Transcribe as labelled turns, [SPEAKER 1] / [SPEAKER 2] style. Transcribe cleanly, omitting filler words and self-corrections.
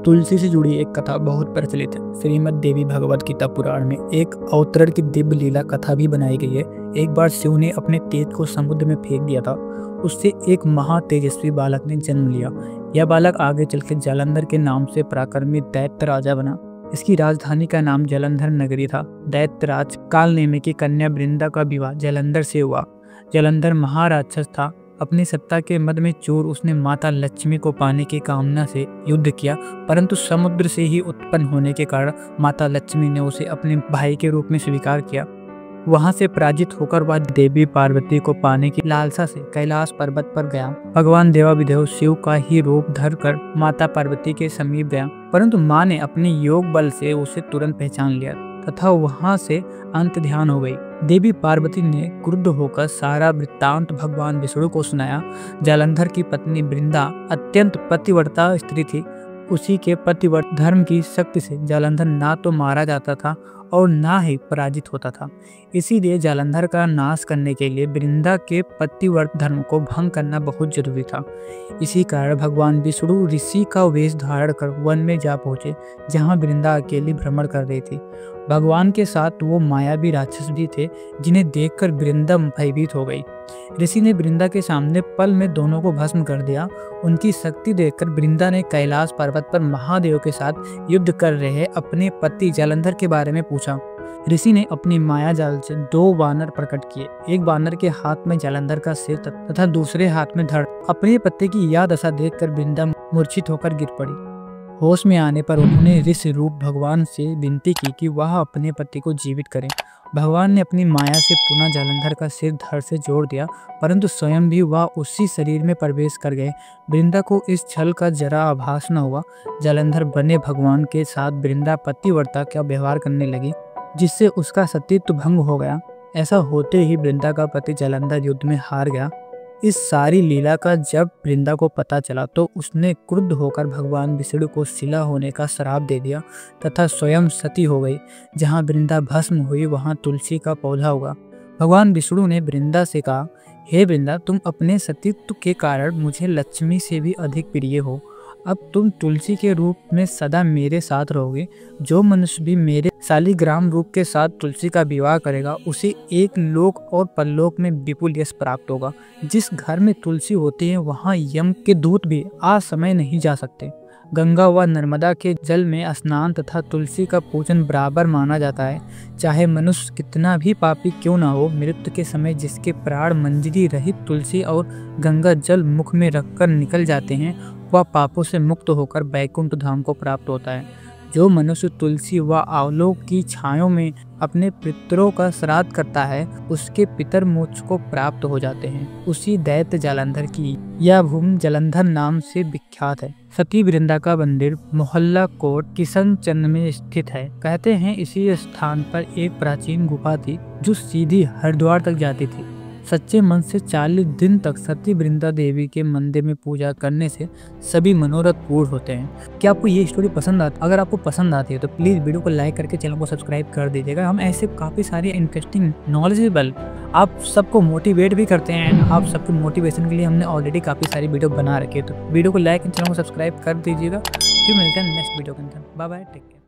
[SPEAKER 1] तुलसी से जुड़ी एक कथा बहुत प्रचलित है। श्रीमद् देवी भगवत गीता पुराण में एक अवतरण की दिव्य लीला कथा भी बनाई गई है। एक बार शिव ने अपने तेज को समुद्र में फेंक दिया था। उससे एक महा तेजस्वी बालक ने जन्म लिया। यह बालक आगे चलकर जालंधर के नाम से पराक्रमी दैत्य राजा बना। इसकी राजधानी का नाम जालंधर नगरी था। दैत्यराज कालनेमी की कन्या वृंदा का विवाह जालंधर से हुआ। जालंधर महाराक्षस था। अपनी सत्ता के मद में चोर उसने माता लक्ष्मी को पाने की कामना से युद्ध किया, परंतु समुद्र से ही उत्पन्न होने के कारण माता लक्ष्मी ने उसे अपने भाई के रूप में स्वीकार किया। वहां से पराजित होकर वह देवी पार्वती को पाने की लालसा से कैलाश पर्वत पर गया। भगवान देवाधिदेव शिव का ही रूप धर कर माता पार्वती के समीप गया, परंतु माँ ने अपने योग बल से उसे तुरंत पहचान लिया तथा वहां से अंत ध्यान हो गई। देवी पार्वती ने क्रुद्ध होकर सारा वृत्तांत भगवान विष्णु को सुनाया। जालंधर की पत्नी वृंदा अत्यंत पतिव्रता स्त्री थी। उसी के पतिव्रत धर्म की शक्ति से जालंधर ना तो मारा जाता था और ना ही पराजित होता था। इसीलिए जालंधर का नाश करने के लिए वृंदा के पतिव्रत धर्म को भंग करना बहुत जरूरी था। इसी कारण भगवान विष्णु ऋषि का वेश धारण कर वन में जा पहुंचे, जहां वृंदा अकेली भ्रमण कर रही थी। भगवान के साथ वो मायावी राक्षस भी थे, जिन्हें देखकर वृंदा भयभीत हो गई। ऋषि ने वृंदा के सामने पल में दोनों को भस्म कर दिया। उनकी शक्ति देखकर वृंदा ने कैलाश पर्वत पर महादेव के साथ युद्ध कर रहे अपने पति जालंधर के बारे में पूछा। ऋषि ने अपनी माया जाल से 2 बानर प्रकट किए। एक बानर के हाथ में जालंधर का सिर तथा दूसरे हाथ में धड़। अपने पति की यह दशा देखकर वृंदा मूर्छित होकर गिर पड़ी। होश में आने पर उन्होंने ऋषि रूप भगवान से विनती की कि वह अपने पति को जीवित करें। भगवान ने अपनी माया से पुनः जालंधर का सिर धड़ से जोड़ दिया, परंतु स्वयं भी वह उसी शरीर में प्रवेश कर गए। वृंदा को इस छल का जरा आभास न हुआ। जालंधर बने भगवान के साथ वृंदा पतिव्रता का व्यवहार करने लगी, जिससे उसका सतीत्व भंग हो गया। ऐसा होते ही वृंदा का पति जालंधर युद्ध में हार गया। इस सारी लीला का जब वृंदा को पता चला तो उसने क्रुद्ध होकर भगवान विष्णु को शिला होने का श्राप दे दिया तथा स्वयं सती हो गई। जहां वृंदा भस्म हुई वहां तुलसी का पौधा हुआ। भगवान विष्णु ने वृंदा से कहा, हे वृंदा, तुम अपने सतीत्व के कारण मुझे लक्ष्मी से भी अधिक प्रिय हो। अब तुम तुलसी के रूप में सदा मेरे साथ रहोगे। जो मनुष्य भी मेरे शालिग्राम रूप के साथ तुलसी का विवाह करेगा, उसे एक लोक और परलोक में विपुल यश प्राप्त होगा। जिस घर में तुलसी होती है वहां यम के दूत भी असमय नहीं जा सकते। गंगा व नर्मदा के जल में स्नान तथा तुलसी का पूजन बराबर माना जाता है। चाहे मनुष्य कितना भी पापी क्यों न हो, मृत्यु के समय जिसके प्राण मंजरी रहित तुलसी और गंगा जल मुख में रखकर निकल जाते हैं, वह पापों से मुक्त होकर वैकुंठ धाम को प्राप्त होता है। जो मनुष्य तुलसी व आंवलों की छायों में अपने पितरों का श्राद्ध करता है, उसके पितर मोक्ष को प्राप्त हो जाते हैं। उसी दैत्य जालंधर की यह भूमि जालंधर नाम से विख्यात है। सती वृंदा का मंदिर मोहल्ला कोट किशनचंद में स्थित है। कहते हैं इसी स्थान पर एक प्राचीन गुफा थी जो सीधी हरिद्वार तक जाती थी। सच्चे मन से 40 दिन तक सती वृंदा देवी के मंदिर में पूजा करने से सभी मनोरथ पूर्ण होते हैं। क्या आपको ये स्टोरी पसंद आती? अगर आपको पसंद आती है तो प्लीज़ वीडियो को लाइक करके चैनल को सब्सक्राइब कर दीजिएगा। हम ऐसे काफ़ी सारे इंटरेस्टिंग नॉलेजेबल आप सबको मोटिवेट भी करते हैं। आप सबके मोटिवेशन के लिए हमने ऑलरेडी काफ़ी सारी वीडियो बना रखी है। तो वीडियो को लाइक एंड चैनल को सब्सक्राइब कर दीजिएगा। फिर मिलते हैं नेक्स्ट वीडियो के अंदर। Bye bye, take care.